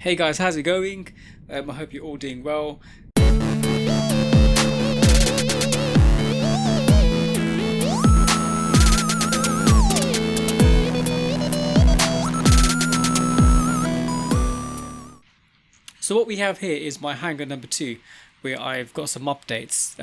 Hey guys, how's it going? I hope you're all doing well. So what we have here is my hangar number 2, where I've got some updates.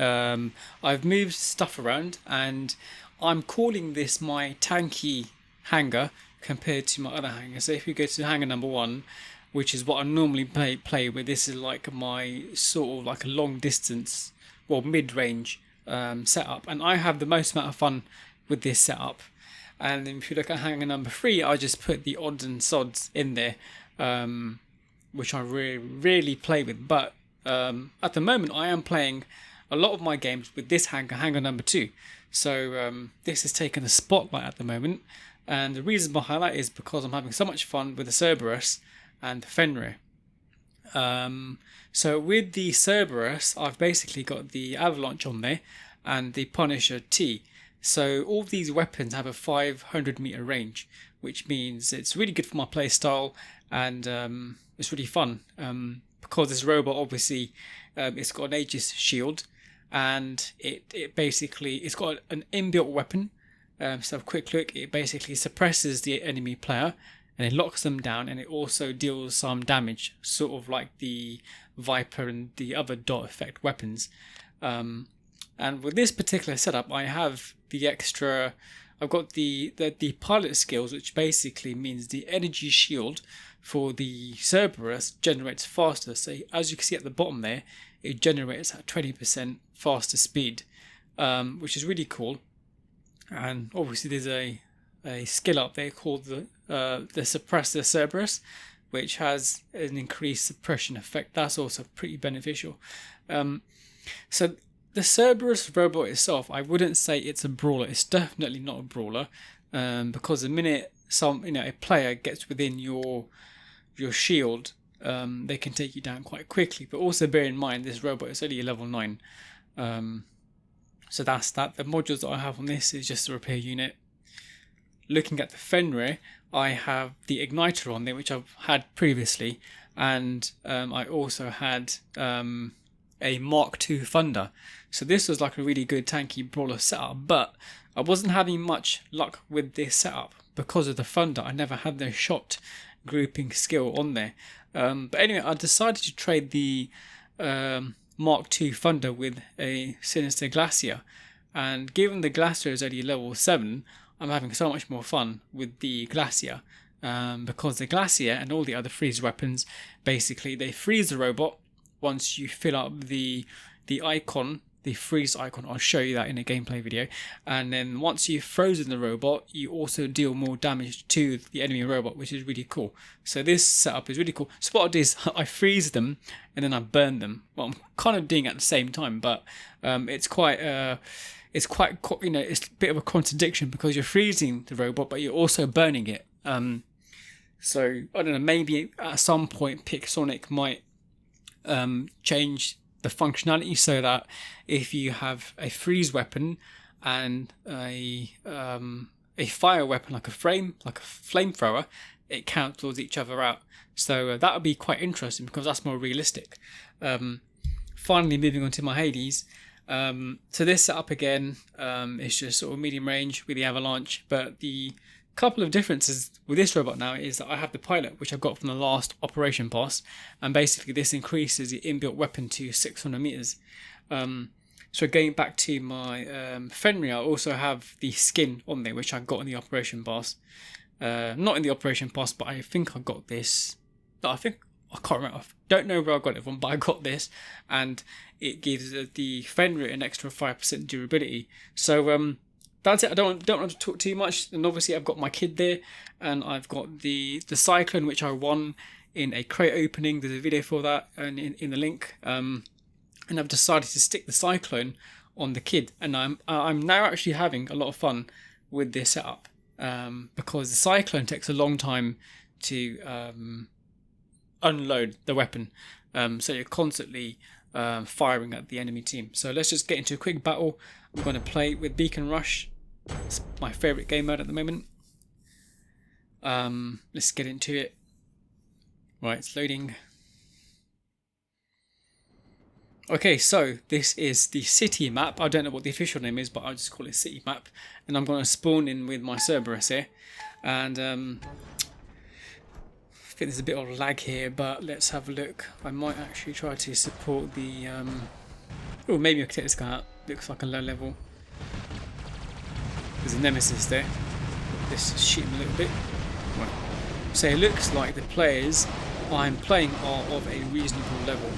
I've moved stuff around and I'm calling this my tanky hangar compared to my other hangar. So if you go to hangar number 1, which is what I normally play with, this is like my sort of like a long distance, well, mid-range setup, and I have the most amount of fun with this setup. And then if you look at hangar number 3, I just put the odds and sods in there, which I really play with. But at the moment I am playing a lot of my games with this hangar number 2. So this has taken a spotlight at the moment, and the reason behind that is because I'm having so much fun with the Cerberus and the Fenrir. So with the Cerberus, I've basically got the Avalanche on there and the Punisher-T. So all these weapons have a 500 meter range, which means it's really good for my play style, and it's really fun because this robot obviously it's got an Aegis shield, and it basically it's got an inbuilt weapon. So a quick look, it basically suppresses the enemy player and it locks them down, and it also deals some damage, sort of like the Viper and the other dot effect weapons. And with this particular setup, I have the extra. I've got the pilot skills, which basically means the energy shield for the Cerberus generates faster. So as you can see at the bottom there, it generates at 20% faster speed, which is really cool. And obviously there's a skill up there called the Suppressor Cerberus, which has an increased suppression effect. That's also pretty beneficial. So the Cerberus robot itself, I wouldn't say it's a brawler. It's definitely not a brawler, because the minute a player gets within your shield, they can take you down quite quickly. But also bear in mind this robot is only a level 9. So that's that. The modules that I have on this is just a repair unit. Looking at the Fenrir, I have the igniter on there, which I've had previously, and I also had a Mark II Thunder. So this was like a really good tanky brawler setup, but I wasn't having much luck with this setup because of the Thunder. I never had the shot grouping skill on there. But anyway, I decided to trade the Mark II Thunder with a Sinister Glacier, and given the Glacier is only level 7, I'm having so much more fun with the Glacier, because the Glacier and all the other freeze weapons, basically they freeze the robot once you fill up the icon, the freeze icon. I'll show you that in a gameplay video. And then once you've frozen the robot, you also deal more damage to the enemy robot, which is really cool. So this setup is really cool. So what I do is I freeze them and then I burn them. Well, I'm kind of doing it at the same time, but it's quite it's a bit of a contradiction because you're freezing the robot, but you're also burning it. So I don't know, maybe at some point Pixonic might change the functionality so that if you have a freeze weapon and a fire weapon like a flamethrower, it cancels each other out. So that would be quite interesting because that's more realistic. Finally, moving on to my Hades. So this setup again is just sort of medium range with the Avalanche, but the couple of differences with this robot now is that I have the pilot, which I got from the last operation pass, and basically this increases the inbuilt weapon to 600 meters. So going back to my Fenrir, I also have the skin on there, which I got in the operation pass. Not in the operation pass, but I think I got this. I can't remember. I don't know where I got it from, but I got this, and it gives the Fenrir an extra 5% durability. So that's it. I don't want to talk too much. And obviously I've got my kid there, and I've got the Cyclone, which I won in a crate opening. There's a video for that and in the link. And I've decided to stick the Cyclone on the kid, and I'm now actually having a lot of fun with this setup, because the Cyclone takes a long time to unload the weapon, so you're constantly firing at the enemy team. So let's just get into a quick battle. I'm going to play with Beacon Rush. It's my favourite game mode at the moment. Let's get into it. Right, it's loading. Okay, so this is the city map. I don't know what the official name is, but I'll just call it city map. And I'm going to spawn in with my Cerberus here. And I think there's a bit of lag here, but let's have a look. I might actually try to support the... Oh, maybe I can take this guy out. Looks like a low level. There's a nemesis there. Let's shoot him a little bit. Right. So it looks like the players I'm playing are of a reasonable level.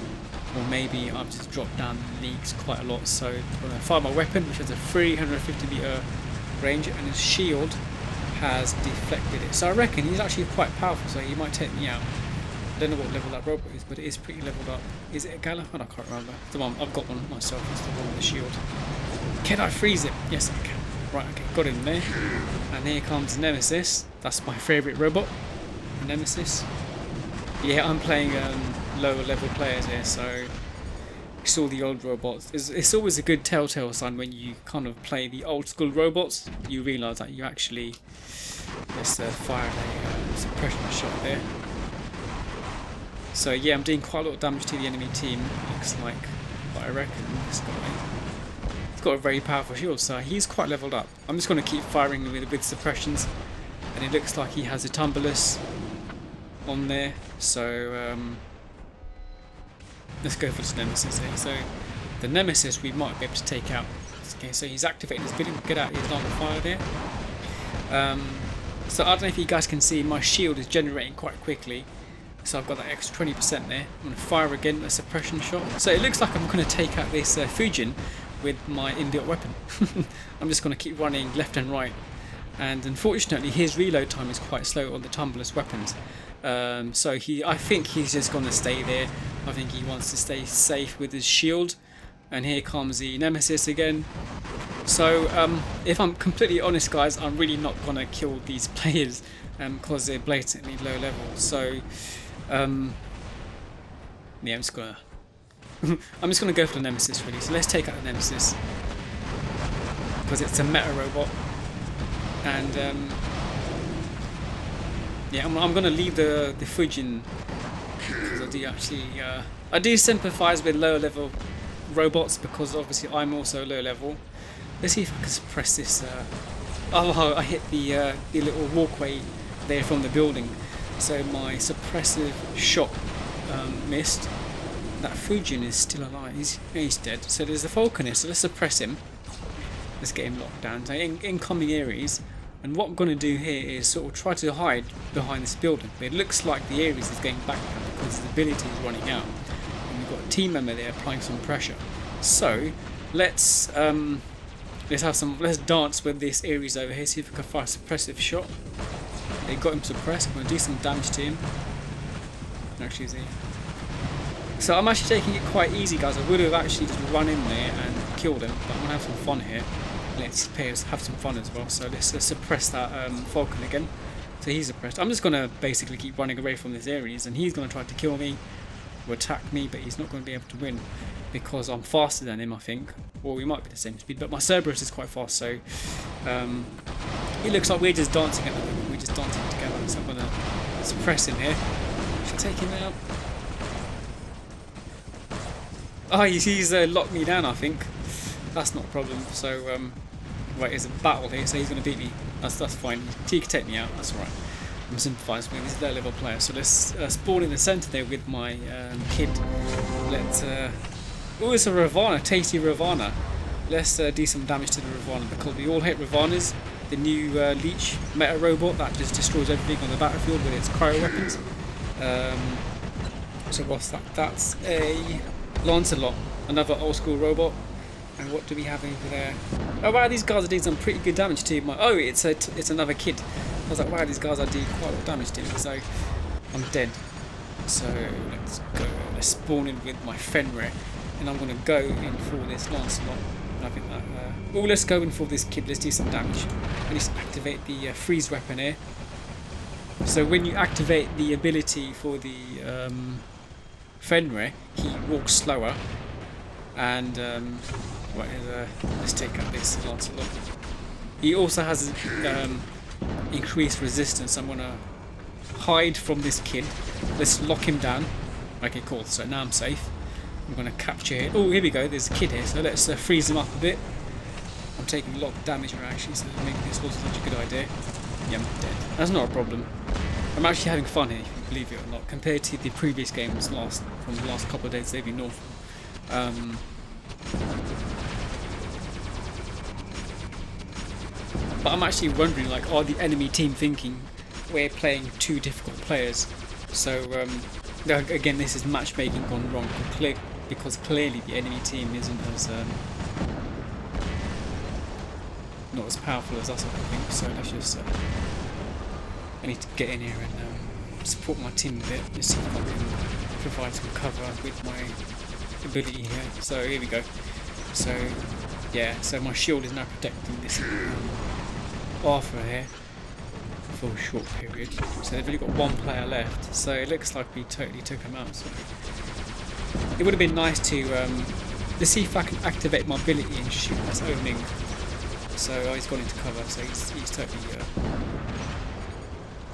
Or maybe I've just dropped down leagues quite a lot. So I'm going to fire my weapon, which has a 350 meter range, and his shield has deflected it. So I reckon he's actually quite powerful, so he might take me out. I don't know what level that robot is, but it is pretty leveled up. Is it a Gala? I can't remember. The one I've got one myself. It's the one with the shield. Can I freeze it? Yes, I can. Right, okay, got him there. And here comes Nemesis. That's my favourite robot, the Nemesis. Yeah, I'm playing lower level players here, so it's all the old robots. It's always a good telltale sign when you kind of play the old school robots. You realise that you actually just fired a suppression shot there. So yeah, I'm doing quite a lot of damage to the enemy team, looks like. But I reckon this guy, he's got a very powerful shield, so he's quite leveled up. I'm just going to keep firing with suppressions, and it looks like he has a tumbleless on there. So let's go for this Nemesis here. So the Nemesis we might be able to take out. Okay, so he's activating his ability to get out his line of fire there. So I don't know if you guys can see, my shield is generating quite quickly. So I've got that extra 20% there. I'm going to fire again a suppression shot. So it looks like I'm going to take out this Fujin with my inbuilt weapon. I'm just going to keep running left and right. And unfortunately his reload time is quite slow on the tumbleless weapons. So I think he's just going to stay there. I think he wants to stay safe with his shield. And here comes the Nemesis again. So if I'm completely honest, guys, I'm really not going to kill these players because they're blatantly low level. So yeah, I'm just gonna go for the Nemesis really. So let's take out the Nemesis because it's a meta robot. And yeah, I'm gonna leave the Fujin because I do sympathise with lower level robots because obviously I'm also low level. Let's see if I can suppress this. Oh, I hit the little walkway there from the building, so my suppressive shot missed. That Fujin is still alive. He's dead. So there's the Falcon here. So let's suppress him. Let's get him locked down. So incoming Ares. And what I'm going to do here is sort of try to hide behind this building. But it looks like the Ares is going back now because his ability is running out. And we've got a team member there applying some pressure. So let's dance with this Ares over here. See if we can fire a suppressive shot. They got him suppressed. I'm going to do some damage to him. Actually, so I'm actually taking it quite easy, guys. I would have actually just run in there and killed him, but I'm going to have some fun here. Let's have some fun as well. So let's suppress that Falcon again. So he's suppressed. I'm just going to basically keep running away from this Ares, and he's going to try to kill me or attack me, but he's not going to be able to win because I'm faster than him, I think. Or we might be the same speed, but my Cerberus is quite fast, so it looks like we're just dancing at the moment. We're just dancing together. So I'm going to suppress him here. Should take him out. Oh, he's locked me down, I think. That's not a problem. So, right, there's a battle here, so he's going to beat me. That's fine. He can take me out. That's alright. I'm sympathising with this low level player. So let's spawn in the centre there with my kid. Let's. Oh, it's a Ravana, tasty Ravana. Let's do some damage to the Ravana because we all hate Ravanas. The new Leech meta robot that just destroys everything on the battlefield with its cryo weapons. So what's that? That's a Lancelot, another old school robot. And what do we have over there? Oh wow, these guys are doing some pretty good damage to my. Oh, it's another kid. I was like, wow, these guys are doing quite a lot of damage to me. So I'm dead. So let's go. Let's spawn in with my Fenrir, and I'm going to go in for this Lancelot. I think that. Oh, let's go in for this kid. Let's do some damage. I need to activate the freeze weapon here. So when you activate the ability for the Fenrir, he walks slower. And let's take out this Lancelot. He also has increased resistance. I'm gonna hide from this kid Let's lock him down. Okay, cool. So now I'm safe. I'm going to capture it. Oh, here we go. There's a kid here. So let's freeze him up a bit. I'm taking a lot of damage here actually, so maybe this wasn't such a good idea. Yeah, I'm dead. That's not a problem. I'm actually having fun here, if you believe it or not, compared to the previous games from the last couple of days. They've been awful. But I'm actually wondering, like, are the enemy team thinking we're playing two difficult players? So again, this is matchmaking gone wrong because clearly the enemy team isn't as not as powerful as us, I think. So let's just I need to get in here and support my team a bit, just see if I can provide some cover with my ability here. So here we go. So yeah, so my shield is now protecting this Arthur here for a short period. So they've only got one player left. So it looks like we totally took him out. So it would have been nice to see if I can activate my ability and shoot this opening. So he's gone into cover. So he's totally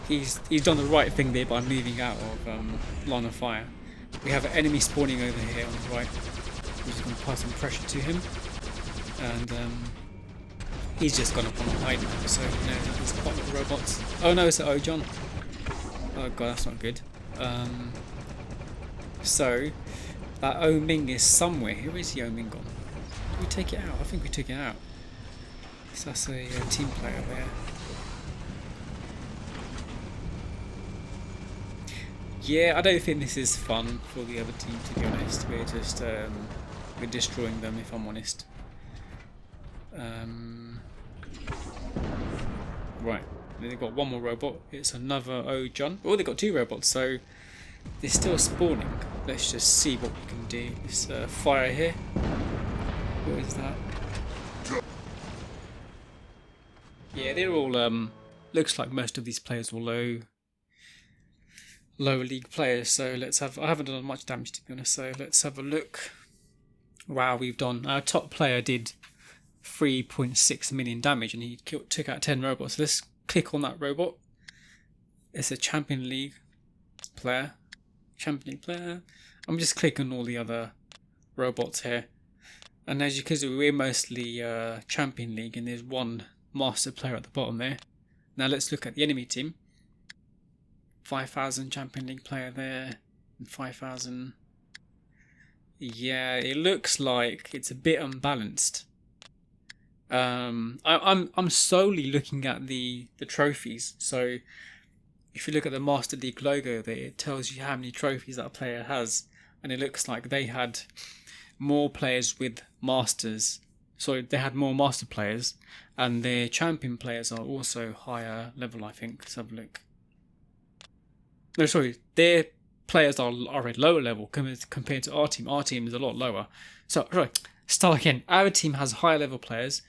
he's done the right thing there by moving out of line of fire. We have an enemy spawning over here on the right. We're just going to apply some pressure to him, and he's just gone up on a hide now. So you know there's quite a lot of robots. Oh no, it's an Ojon. Oh god, that's not good. So that Oming is somewhere. Where is the Oming gone? Did we take it out? I think we took it out. So that's a team player there. Yeah, I don't think this is fun for the other team, to be honest. We're just we're destroying them, if I'm honest. Right, they've got one more robot. It's another Ojon. Oh, they've got two robots, so they're still spawning. Let's just see what we can do. It's fire here. What is that? Yeah, they're all looks like most of these players are lower league players, so let's have. I haven't done much damage, to be honest, so let's have a look. Wow, we've done. Our top player did 3.6 million damage and he took out 10 robots. So let's click on that robot. It's a Champion League player. I'm just clicking all the other robots here, and as you can see, we're mostly Champion League, and there's one master player at the bottom there. Now let's look at the enemy team. 5,000 Champion League player there, and 5,000. Yeah, it looks like it's a bit unbalanced. I'm solely looking at the trophies. So if you look at the Master League logo there, it tells you how many trophies that a player has, and it looks like they had more players with masters. So they had more master players, and their champion players are also higher level, I think. Let's have a look. No, sorry, their players are at lower level compared to our team. Our team is a lot lower. So, sorry, start again. Our team has higher level players.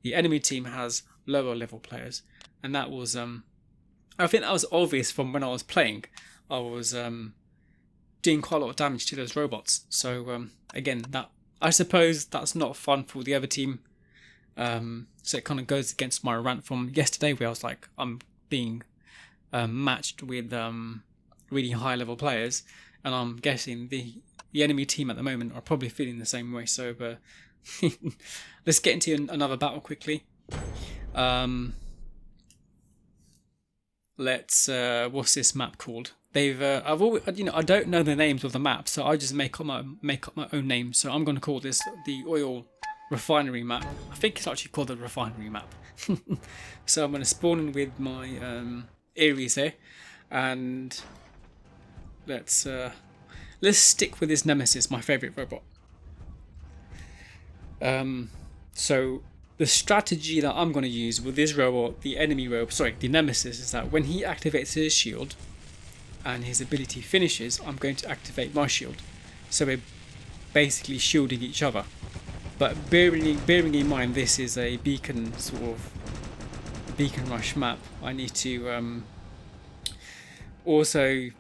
The enemy team has lower level players. And that was, I think that was obvious from when I was playing. I was doing quite a lot of damage to those robots. So, again, that I suppose that's not fun for the other team. So it kind of goes against my rant from yesterday where I was like, I'm being matched with really high level players, and I'm guessing the enemy team at the moment are probably feeling the same way. So let's get into another battle quickly. Let's what's this map called? They've I've always, I don't know the names of the maps, so I just make up my own name. So I'm going to call this the oil refinery map. I think it's actually called the refinery map. So I'm going to spawn in with my Ares here, and let's stick with this Nemesis, my favourite robot. So the strategy that I'm going to use with this robot, the Nemesis, is that when he activates his shield and his ability finishes, I'm going to activate my shield. So we're basically shielding each other. But bearing in mind this is a beacon rush map, I need to also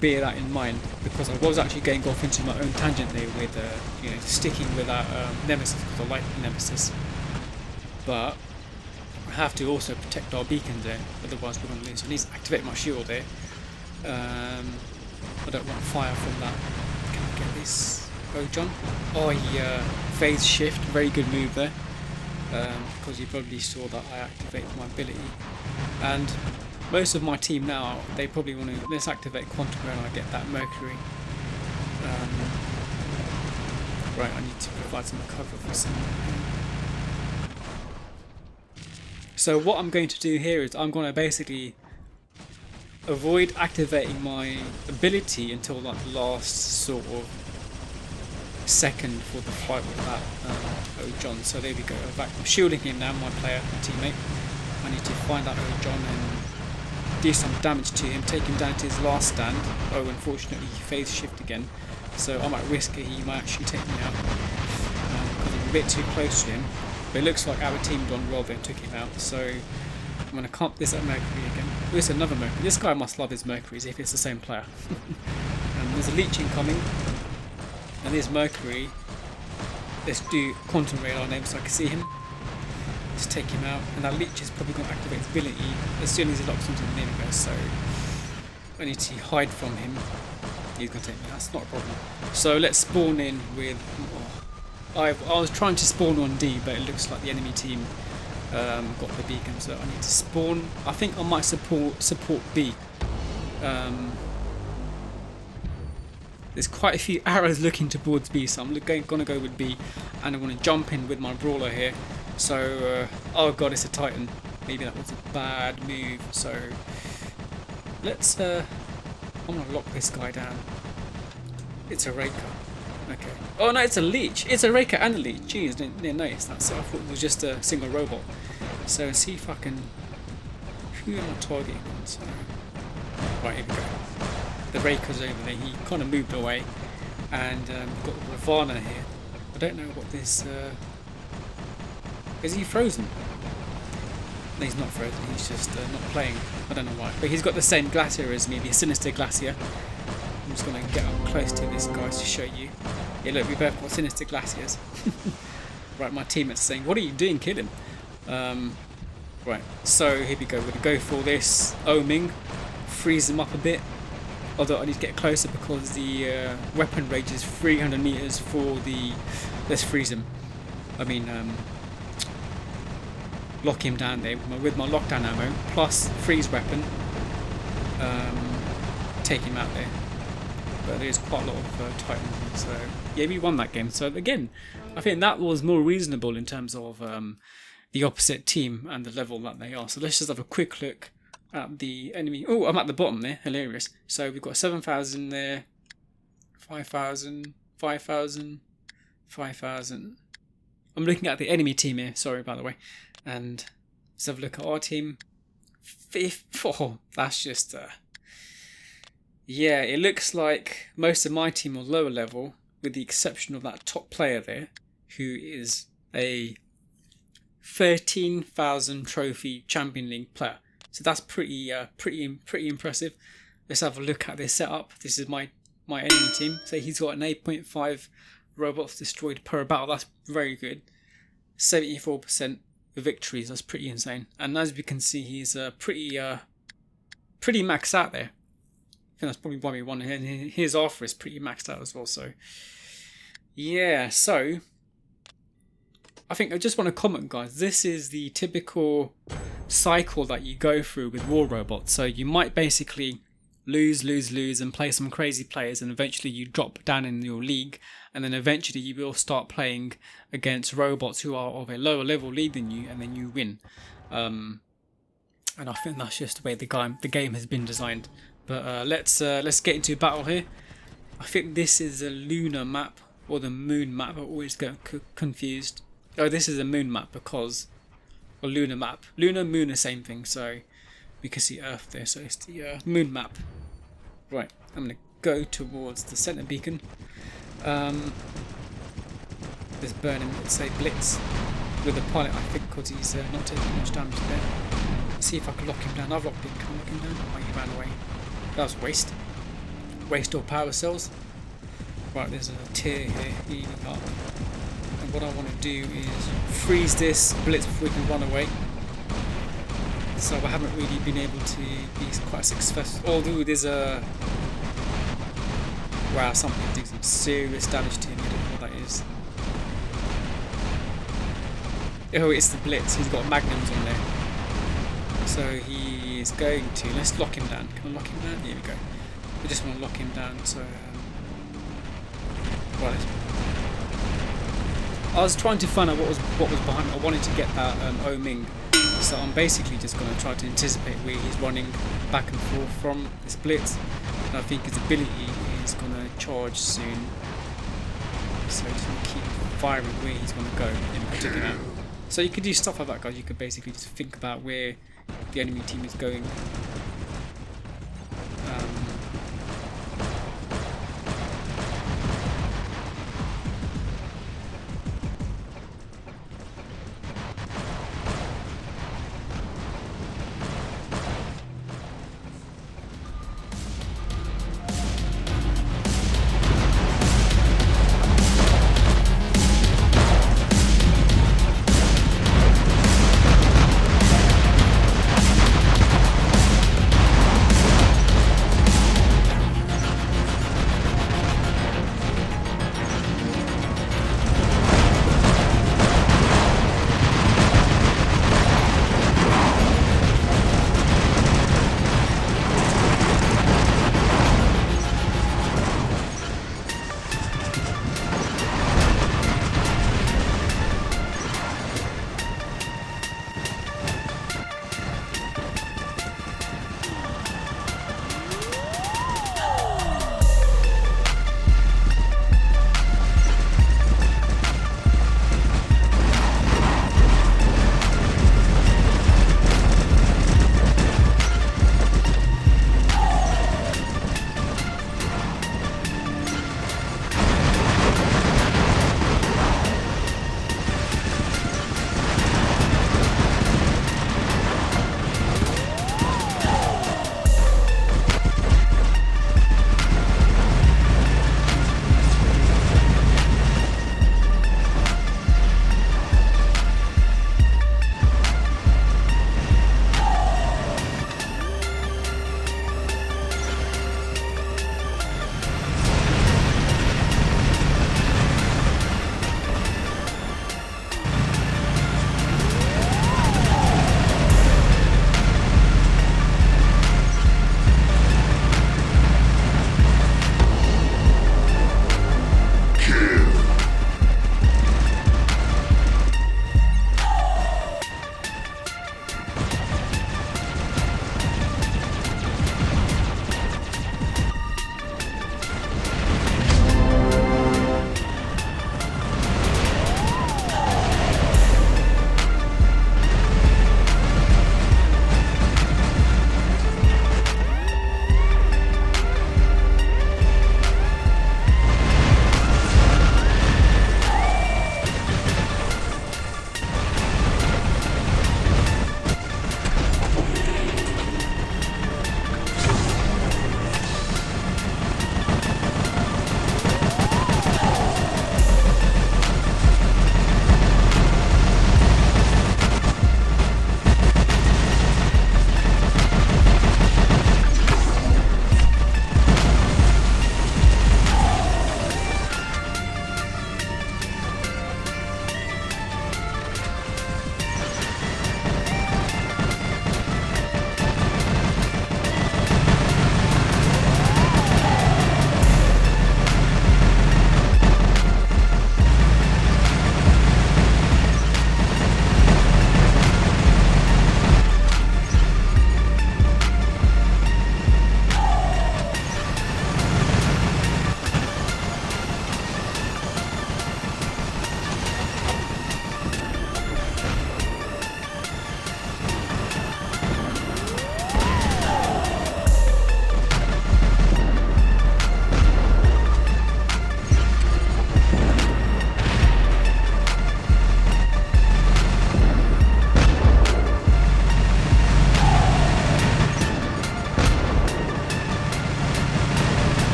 bear that in mind, because I was actually going off into my own tangent there with sticking with that Nemesis, because I like the Nemesis, but I have to also protect our beacon there, otherwise we're going to lose. So I need to activate my shield there, I don't want fire from that. Can I get this? Oh, John. Oh, he phase shift. Very good move there. Because you probably saw that I activated my ability. And most of my team now, they probably want to, let's activate Quantum Ray and I get that Mercury. Right, I need to provide some cover for someone. So what I'm going to do here is I'm going to basically avoid activating my ability until like the last sort of second for the fight with that John. So there we go. I'm shielding him now, my player, my teammate. I need to find that John and do some damage to him, take him down to his last stand. Oh, unfortunately he phase shift again. So I'm at risk here, he might actually take me out because I'm a bit too close to him. But it looks like our team done well then, took him out. So I'm going to comp this at Mercury again. There's another Mercury. This guy must love his Mercuries if it's the same player. And there's a leech incoming. And there's Mercury. Let's do Quantum Ray on him so I can see him. Let's take him out. And that leech is probably going to activate his ability as soon as he locks onto the neighbour. So I need to hide from him. He's going to take me. That's not a problem. So let's spawn in with... I was trying to spawn on D, but it looks like the enemy team got the beacon, so I need to spawn. I think I might support B. There's quite a few arrows looking towards B, so I'm going to go with B, and I'm going to jump in with my brawler here. So, oh god, it's a Titan. Maybe that was a bad move. So let's. I'm going to lock this guy down. It's a Raker. Okay. Oh no, it's a leech. It's a Raker and a leech. Jeez, didn't notice that. So I thought it was just a single robot. So let's see if I can. Who am I targeting? So, right, here we go. The Raker's over there. He kind of moved away, and we've got Ravana here. I don't know what this. Is he frozen? No, he's not frozen. He's just not playing. I don't know why. But he's got the same glacier as me, the Sinister Glacier. I'm just going to get up close to this guy to show you. Yeah, look, we both got Sinister Glaciers. Right, my teammate's saying, what are you doing? Kill him. Right, so here we go. We're going to go for this Oming. Freeze him up a bit. Although I need to get closer because the weapon range is 300 meters for the... Let's freeze him. I mean, lock him down there with my lockdown ammo. Plus freeze weapon. Take him out there. But there's quite a lot of Titans, so yeah, we won that game. So again, I think that was more reasonable in terms of the opposite team and the level that they are. So let's just have a quick look at the enemy. Oh, I'm at the bottom there, hilarious. So we've got 7,000 there, 5,000, 5,000, 5,000. I'm looking at the enemy team here, sorry by the way. And let's have a look at our team. 4, that's just... yeah, it looks like most of my team are lower level, with the exception of that top player there, who is a 13,000 trophy Champion League player. So that's pretty impressive. Let's have a look at this setup. This is my enemy team. So he's got an 8.5 robots destroyed per battle. That's very good. 74% victories. That's pretty insane. And as we can see, he's pretty maxed out there. I think that's probably why we won. And his offer is pretty maxed out as well. So yeah, so I think I just want to comment, guys. This is the typical cycle that you go through with war robots. So you might basically lose and play some crazy players, and eventually you drop down in your league, and then eventually you will start playing against robots who are of a lower level league than you, and then you win. And I think that's just the way the game has been designed. But let's get into battle here. I think this is a lunar map or the moon map. I always get confused. Oh, this is a moon map because a lunar map. Lunar, moon, the same thing. So we can see Earth there. So it's the moon map. Right, I'm gonna go towards the center beacon. This burning, let's say, blitz with the pilot. I think because he's not taking much damage there. Let's see if I can lock him down. I've locked him. Can I lock him down? Oh, he ran away. That was waste. Waste of power cells. Right, there's a tier here healing up. And what I want to do is freeze this blitz before we can run away. So I haven't really been able to be quite successful. Although there's a... Wow, something doing some serious damage to him. I don't know what that is. Oh, it's the Blitz. He's got magnums on there. So he is going to... Let's lock him down. Can I lock him down? There we go. I just want to lock him down. So... Well, I was trying to find out what was behind it. I wanted to get that O-Ming. So I'm basically just going to try to anticipate where he's running back and forth from this Blitz. And I think his ability is going to charge soon. So just want to keep firing where he's going to go in particular. So you could do stuff like that, guys. You could basically just think about where the enemy team is going